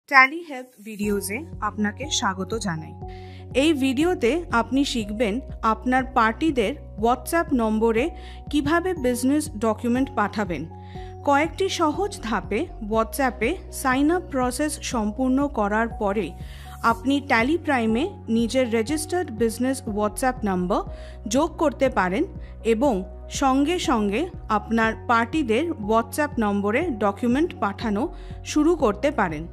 Tally help ভিডিওজে আপনাকে স্বাগত জানাই। এই ভিডিওতে আপনি শিখবেন আপনার পার্টিদের হোয়াটসঅ্যাপ নম্বরে কিভাবে বিজনেস ডকুমেন্ট পাঠাবেন। কয়েকটি সহজ ধাপে হোয়াটসঅ্যাপে সাইন আপ প্রসেস সম্পূর্ণ করার পরে আপনি ট্যালি প্রাইমে নিজের রেজিস্টার্ড বিজনেস হোয়াটসঅ্যাপ নম্বর যোগ করতে পারেন এবং সঙ্গে সঙ্গে আপনার পার্টিদের হোয়াটসঅ্যাপ নম্বরে ডকুমেন্ট পাঠানো শুরু করতে পারেন।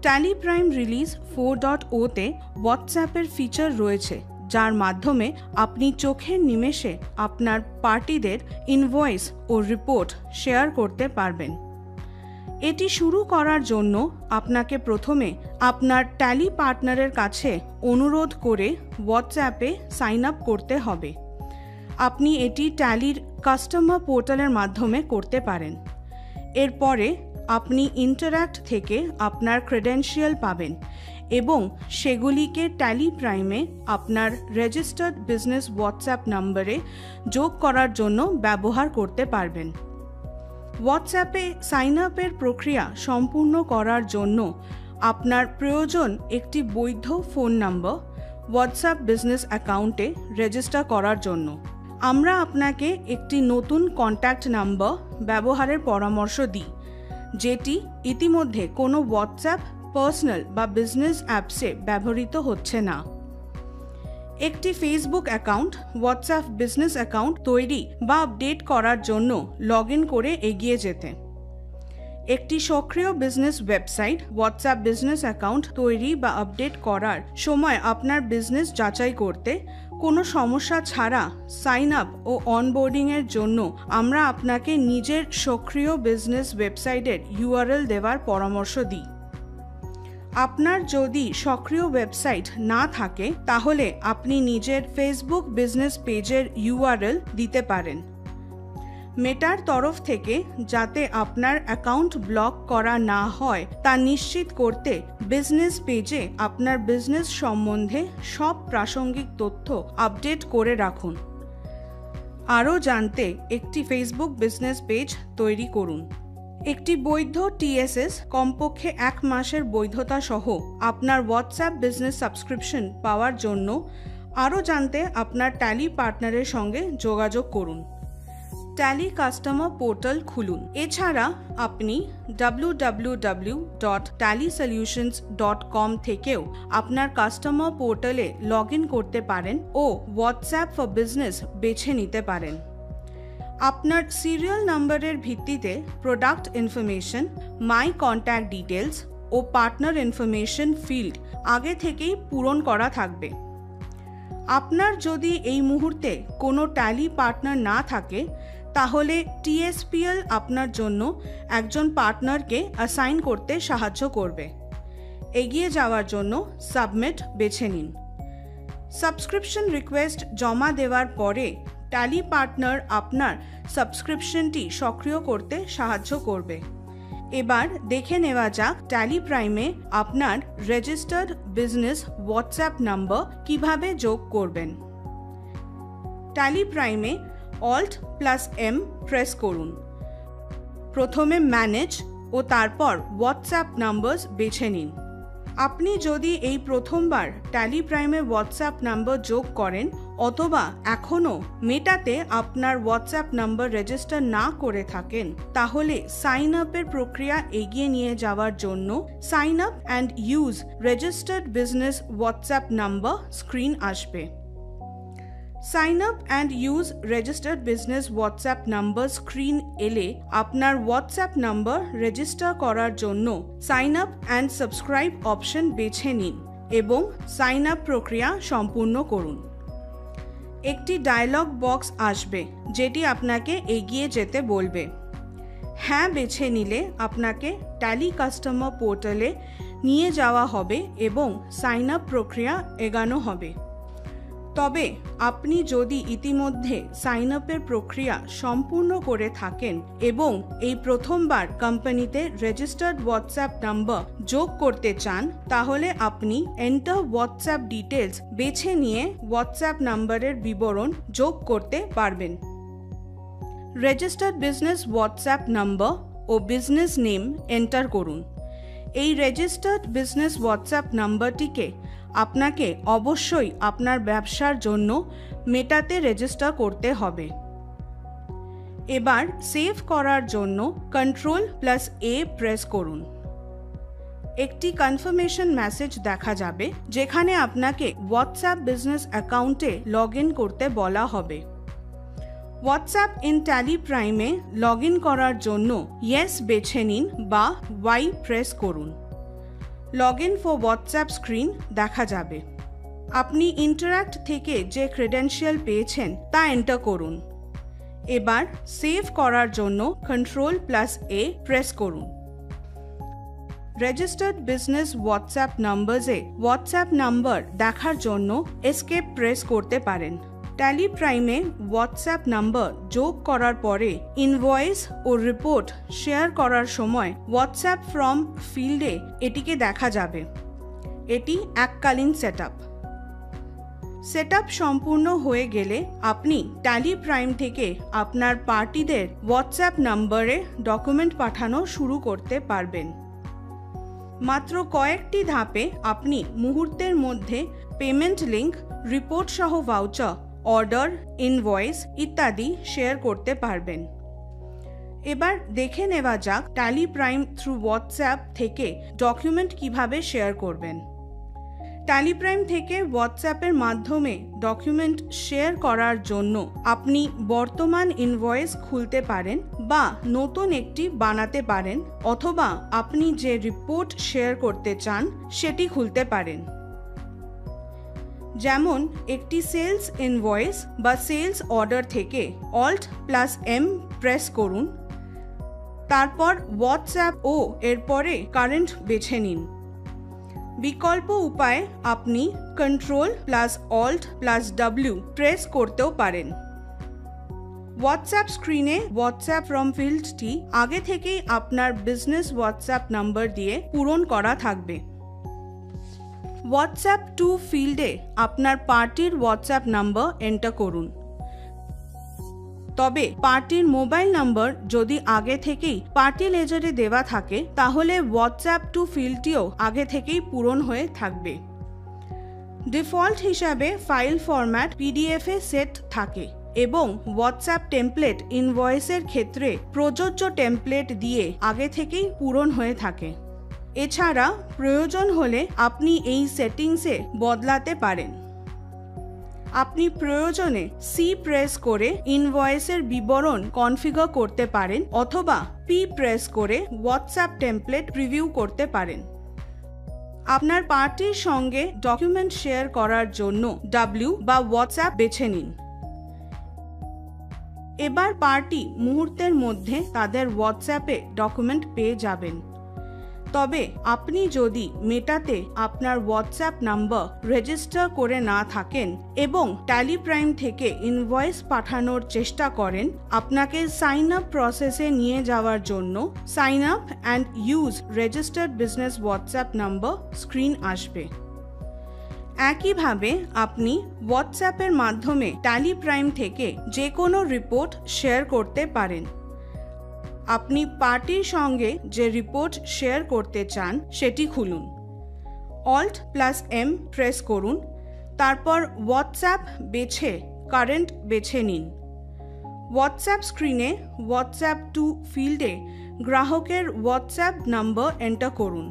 ট্যালি প্রাইম রিলিজ 4.0-তে হোয়াটসঅ্যাপের ফিচার রয়েছে, যার মাধ্যমে আপনি চোখের নিমেষে আপনার পার্টিদের ইনভয়েস ও রিপোর্ট শেয়ার করতে পারবেন। এটি শুরু করার জন্য আপনাকে প্রথমে আপনার ট্যালি পার্টনারের কাছে অনুরোধ করে হোয়াটসঅ্যাপে সাইন আপ করতে হবে। আপনি এটি ট্যালির কাস্টমার পোর্টালের মাধ্যমে করতে পারেন। এরপরে আপনি ইন্টারঅ্যাক্ট থেকে আপনার ক্রেডেনশিয়াল পাবেন এবং সেগুলিকে ট্যালি প্রাইমে আপনার রেজিস্টার্ড বিজনেস হোয়াটসঅ্যাপ নম্বরে যোগ করার জন্য ব্যবহার করতে পারবেন। হোয়াটসঅ্যাপে সাইন আপের প্রক্রিয়া সম্পূর্ণ করার জন্য আপনার প্রয়োজন একটি বৈধ ফোন নম্বর হোয়াটসঅ্যাপ বিজনেস অ্যাকাউন্টে রেজিস্টার করার জন্য। আমরা আপনাকে একটি নতুন কন্ট্যাক্ট নাম্বার ব্যবহারের পরামর্শ দিই, যেটি ইতিমধ্যে কোনো হোয়াটসঅ্যাপ পার্সোনাল বা বিজনেস অ্যাপসে ব্যবহৃত হচ্ছে না। একটি Facebook account WhatsApp business account তৈরি বা আপডেট করার জন্য লগ ইন করে এগিয়ে যেতে। একটি সক্রিয় business website WhatsApp business account তৈরি বা আপডেট করার সময় আপনার বিজনেস যাচাই করতে কোনো সমস্যা ছাড়া সাইন আপ ও অনবোর্ডিংয়ের জন্য আমরা আপনাকে নিজের সক্রিয় বিজনেস ওয়েবসাইটের ইউআরএল দেওয়ার পরামর্শ দিই। আপনার যদি সক্রিয় ওয়েবসাইট না থাকে তাহলে আপনি নিজের ফেসবুক বিজনেস পেজের ইউআরএল দিতে পারেন। মেটার তরফ থেকে যাতে আপনার অ্যাকাউন্ট ব্লক করা না হয় তা নিশ্চিত করতে বিজনেস পেজে আপনার বিজনেস সম্বন্ধে সব প্রাসঙ্গিক তথ্য আপডেট করে রাখুন। আরও জানতে একটি ফেসবুক বিজনেস পেজ তৈরি করুন। একটি বৈধ টিএসএস কমপক্ষে 1 মাসের বৈধতা সহ আপনার হোয়াটসঅ্যাপ বিজনেস সাবস্ক্রিপশন পাওয়ার জন্য আরও জানতে আপনার ট্যালি পার্টনারের সঙ্গে যোগাযোগ করুন। ট্যালি কাস্টমার পোর্টাল খুলুন। এছাড়া আপনি www.tallysolutions.com থেকেও আপনার কাস্টমার পোর্টালে লগ ইন করতে পারেন ও হোয়াটসঅ্যাপ ফর বিজনেস বেছে নিতে পারেন। আপনার সিরিয়াল নাম্বারের ভিত্তিতে product information, my contact details ও পার্টনার ইনফরমেশন ফিল্ড আগে থেকেই পূরণ করা থাকবে। আপনার যদি এই মুহূর্তে কোনো ট্যালি পার্টনার না থাকে তাহলে টিএসপিএল আপনার জন্য একজন পার্টনারকে অ্যাসাইন করতে সাহায্য করবে। এগিয়ে যাওয়ার জন্য সাবমিট বেছে নিন। সাবস্ক্রিপশন রিকোয়েস্ট জমা দেওয়ার পরে ট্যালি পার্টনার আপনার সাবস্ক্রিপশনটি সক্রিয় করতে সাহায্য করবে। এবার দেখে নেওয়া যাক ট্যালি প্রাইমে আপনার রেজিস্টার্ড বিজনেস হোয়াটসঅ্যাপ নম্বর কিভাবে যোগ করবেন। ট্যালি প্রাইমে Alt+M প্রেস করুন। প্রথমে ম্যানেজ ও তারপর হোয়াটসঅ্যাপ নাম্বারস বেছে নিন। আপনি যদি এই প্রথমবার ট্যালি প্রাইমে হোয়াটসঅ্যাপ নাম্বার যোগ করেন অথবা এখনও মেটাতে আপনার হোয়াটসঅ্যাপ নাম্বার রেজিস্টার না করে থাকেন তাহলে সাইন আপের প্রক্রিয়া এগিয়ে নিয়ে যাওয়ার জন্য sign up and use registered business WhatsApp number screen আসবে। Sign up and use registered business WhatsApp number screen এলে আপনার হোয়াটসঅ্যাপ নাম্বার রেজিস্টার করার জন্য sign up and subscribe option বেছে নিন এবং সাইন আপ প্রক্রিয়া সম্পূর্ণ করুন। একটি ডায়লগ বক্স আসবে যেটি আপনাকে এগিয়ে যেতে বলবে। হ্যাঁ বেছে নিলে আপনাকে ট্যালি কাস্টমার পোর্টালে নিয়ে যাওয়া হবে এবং সাইন আপ প্রক্রিয়া এগানো হবে। তবে আপনি যদি ইতিমধ্যে সাইন আপের প্রক্রিয়া সম্পূর্ণ করে থাকেন এবং এই প্রথমবার কোম্পানিতে রেজিস্টার্ড হোয়াটসঅ্যাপ নাম্বার যোগ করতে চান তাহলে আপনি এন্টার হোয়াটসঅ্যাপ ডিটেলস বেছে নিয়ে হোয়াটসঅ্যাপ নাম্বারের বিবরণ যোগ করতে পারবেন। রেজিস্টার্ড বিজনেস হোয়াটসঅ্যাপ নাম্বার ও বিজনেস নেম এন্টার করুন। এই রেজিস্টার্ড বিজনেস হোয়াটসঅ্যাপ নাম্বারটিকে আপনাকে অবশ্যই আপনার ব্যবসার জন্য মেটাতে রেজিস্টার করতে হবে। এবার সেভ করার জন্য Ctrl+A প্রেস করুন। একটি কনফার্মেশন মেসেজ দেখা যাবে যেখানে আপনাকে হোয়াটসঅ্যাপ বিজনেস অ্যাকাউন্টে লগ ইন করতে বলা হবে। হোয়াটসঅ্যাপ ইন ট্যালি প্রাইমে লগ ইন করার জন্য ইয়েস বেছে নিন বা ওয়াই প্রেস করুন। Log in for WhatsApp screen দেখা যাবে। আপনি ইন্টারঅ্যাক্ট থেকে যে ক্রেডেনশিয়াল পেয়েছেন তা এন্টার করুন। এবার সেভ করার জন্য Ctrl+A প্রেস করুন। রেজিস্টার্ড বিজনেস হোয়াটসঅ্যাপ নাম্বারসে হোয়াটসঅ্যাপ নাম্বার দেখার জন্য এসকেপ প্রেস করতে পারেন। ট্যালি প্রাইমে হোয়াটসঅ্যাপ নাম্বার যোগ করার পরে ইনভয়েস ও রিপোর্ট শেয়ার করার সময় হোয়াটসঅ্যাপ ফ্রম ফিল্ডে এটিকে দেখা যাবে। এটি এককালীন সেটআপ সম্পূর্ণ হয়ে গেলে আপনি ট্যালি প্রাইম থেকে আপনার পার্টিদের হোয়াটসঅ্যাপ নাম্বারে ডকুমেন্ট পাঠানো শুরু করতে পারবেন। মাত্র কয়েকটি ধাপে আপনি মুহূর্তের মধ্যে পেমেন্ট লিঙ্ক, রিপোর্ট সহ ভাউচার, অর্ডার, ইনভয়েস ইত্যাদি শেয়ার করতে পারবেন। এবার দেখে নেওয়া যাক ট্যালি প্রাইম থ্রু হোয়াটসঅ্যাপ থেকে ডকুমেন্ট কিভাবে শেয়ার করবেন। ট্যালি প্রাইম থেকে হোয়াটসঅ্যাপের মাধ্যমে ডকুমেন্ট শেয়ার করার জন্য আপনি বর্তমান ইনভয়েস খুলতে পারেন বা নতুন একটি বানাতে পারেন, অথবা আপনি যে রিপোর্ট শেয়ার করতে চান সেটি খুলতে পারেন। যেমন একটি সেলস ইনভয়েস বা সেলস অর্ডার থেকে Alt+M প্রেস করুন, তারপর হোয়াটসঅ্যাপ ও এরপরে কারেন্ট বেছে নিন। বিকল্প উপায়ে আপনি Ctrl+Alt+W প্রেস করতেও পারেন। হোয়াটসঅ্যাপ স্ক্রিনে হোয়াটসঅ্যাপ ফ্রম ফিল্ডটি আগে থেকেই আপনার বিজনেস হোয়াটসঅ্যাপ নাম্বার দিয়ে পূরণ করা থাকবে। হোয়াটসঅ্যাপ টু ফিল্ডে আপনার পার্টির হোয়াটসঅ্যাপ নাম্বার এন্টার করুন। তবে পার্টির মোবাইল নাম্বার যদি আগে থেকেই পার্টি লেজারে দেওয়া থাকে তাহলে হোয়াটসঅ্যাপ টু ফিল্ডটিও আগে থেকেই পূরণ হয়ে থাকবে। ডিফল্ট হিসাবে ফাইল ফরম্যাট পিডিএফে সেট থাকে এবং হোয়াটসঅ্যাপ টেমপ্লেট ইনভয়েসের ক্ষেত্রে প্রযোজ্য টেমপ্লেট দিয়ে আগে থেকেই পূরণ হয়ে থাকে। এছাড়া প্রয়োজন হলে আপনি এই সেটিংসে বদলাতে পারেন। আপনি প্রয়োজনে সি প্রেস করে ইনভয়েসের বিবরণ কনফিগার করতে পারেন অথবা পি প্রেস করে হোয়াটসঅ্যাপ টেমপ্লেট প্রিভিউ করতে পারেন। আপনার পার্টির সঙ্গে ডকুমেন্ট শেয়ার করার জন্য ডাব্লিউ বা হোয়াটসঅ্যাপ বেছে নিন। এবার পার্টি মুহূর্তের মধ্যে তাদের হোয়াটসঅ্যাপে ডকুমেন্ট পেয়ে যাবেন। তবে আপনি যদি মেটাতে আপনার হোয়াটসঅ্যাপ নাম্বার রেজিস্টার করে না থাকেন এবং ট্যালি প্রাইম থেকে ইনভয়েস পাঠানোর চেষ্টা করেন, আপনাকে সাইন আপ প্রসেসে নিয়ে যাওয়ার জন্য sign up and use registered business WhatsApp number screen আসবে। একইভাবে আপনি হোয়াটসঅ্যাপের মাধ্যমে ট্যালি প্রাইম থেকে যে কোনো রিপোর্ট শেয়ার করতে পারেন। আপনি পার্টির সঙ্গে যে রিপোর্ট শেয়ার করতে চান সেটি খুলুন। Alt+M প্রেস করুন, তারপর হোয়াটসঅ্যাপ বেছে কারেন্ট বেছে নিন। হোয়াটসঅ্যাপ স্ক্রিনে হোয়াটসঅ্যাপ টু ফিল্ডে গ্রাহকের হোয়াটসঅ্যাপ নাম্বার এন্টার করুন।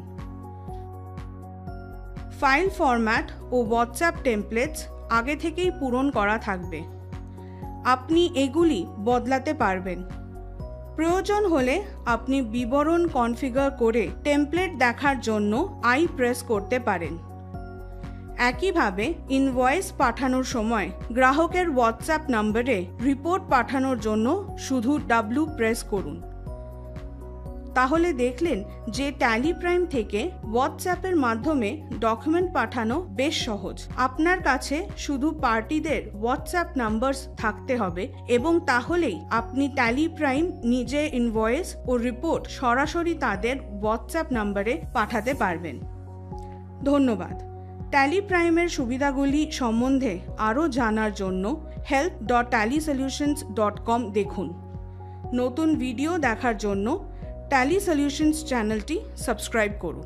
ফাইল ফরম্যাট ও হোয়াটসঅ্যাপ টেমপ্লেটস আগে থেকেই পূরণ করা থাকবে। আপনি এগুলি বদলাতে পারবেন। প্রয়োজন হলে আপনি বিবরণ কনফিগার করে টেমপ্লেট দেখার জন্য আই প্রেস করতে পারেন। একইভাবে ইনভয়েস পাঠানোর সময় গ্রাহকের হোয়াটসঅ্যাপ নম্বরে রিপোর্ট পাঠানোর জন্য শুধু ডাব্লিউ প্রেস করুন। তাহলে দেখলেন যে ট্যালি প্রাইম থেকে হোয়াটসঅ্যাপের মাধ্যমে ডকুমেন্ট পাঠানো বেশ সহজ। আপনার কাছে শুধু পার্টিদের হোয়াটসঅ্যাপ নাম্বার থাকতে হবে এবং তাহলেই আপনি ট্যালি প্রাইম নিজে ইনভয়েস ও রিপোর্ট সরাসরি তাদের হোয়াটসঅ্যাপ নাম্বারে পাঠাতে পারবেন। ধন্যবাদ। ট্যালি প্রাইমের সুবিধাগুলি সম্বন্ধে আরও জানার জন্য help.tallysolutions.com দেখুন। নতুন ভিডিও দেখার জন্য ট্যালি সলিউশনস চ্যানেলটি সাবস্ক্রাইব করুন।